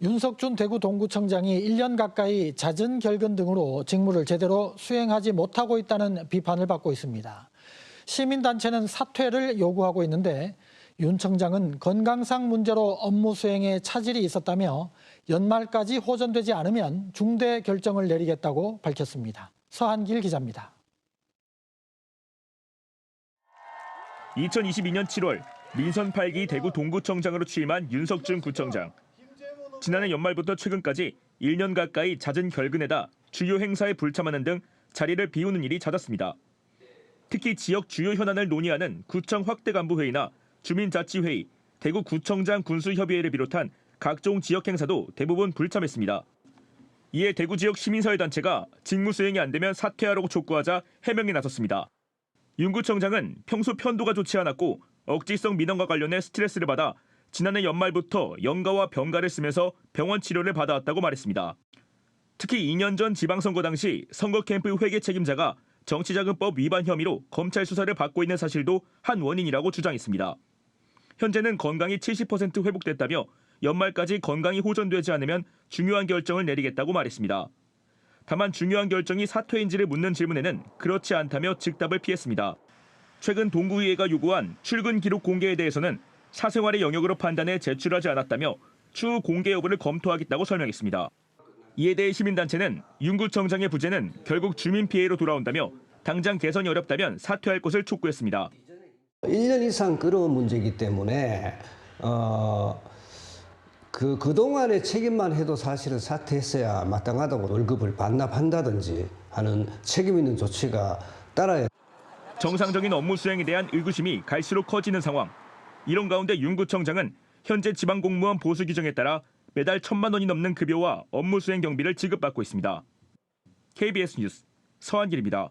윤석준 대구 동구청장이 1년 가까이 잦은 결근 등으로 직무를 제대로 수행하지 못하고 있다는 비판을 받고 있습니다. 시민단체는 사퇴를 요구하고 있는데 윤 청장은 건강상 문제로 업무 수행에 차질이 있었다며 연말까지 호전되지 않으면 중대 결정을 내리겠다고 밝혔습니다. 서한길 기자입니다. 2022년 7월 민선 8기 대구 동구청장으로 취임한 윤석준 구청장. 지난해 연말부터 최근까지 1년 가까이 잦은 결근에다 주요 행사에 불참하는 등 자리를 비우는 일이 잦았습니다. 특히 지역 주요 현안을 논의하는 구청 확대 간부 회의나 주민자치회의, 대구 구청장 군수협의회를 비롯한 각종 지역 행사도 대부분 불참했습니다. 이에 대구 지역 시민사회단체가 직무 수행이 안 되면 사퇴하라고 촉구하자 해명에 나섰습니다. 윤 구청장은 평소 편도가 좋지 않았고 억지성 민원과 관련해 스트레스를 받아 지난해 연말부터 연가와 병가를 쓰면서 병원 치료를 받아왔다고 말했습니다. 특히 2년 전 지방선거 당시 선거 캠프 회계 책임자가 정치자금법 위반 혐의로 검찰 수사를 받고 있는 사실도 한 원인이라고 주장했습니다. 현재는 건강이 70% 회복됐다며 연말까지 건강이 호전되지 않으면 중요한 결정을 내리겠다고 말했습니다. 다만 중요한 결정이 사퇴인지를 묻는 질문에는 그렇지 않다며 즉답을 피했습니다. 최근 동구의회가 요구한 출근 기록 공개에 대해서는 사생활의 영역으로 판단해 제출하지 않았다며 추후 공개 여부를 검토하겠다고 설명했습니다. 이에 대해 시민단체는 윤 구청장의 부재는 결국 주민 피해로 돌아온다며 당장 개선이 어렵다면 사퇴할 것을 촉구했습니다. 1년 이상 끌어온 문제이기 때문에 그동안의 책임만 해도 사실은 사퇴했어야 마땅하다고 월급을 반납한다든지 하는 책임 있는 조치가 따라야. 정상적인 업무 수행에 대한 의구심이 갈수록 커지는 상황. 이런 가운데 윤 구청장은 현재 지방공무원 보수 규정에 따라 매달 1,000만 원이 넘는 급여와 업무 수행 경비를 지급받고 있습니다. KBS 뉴스 서한길입니다.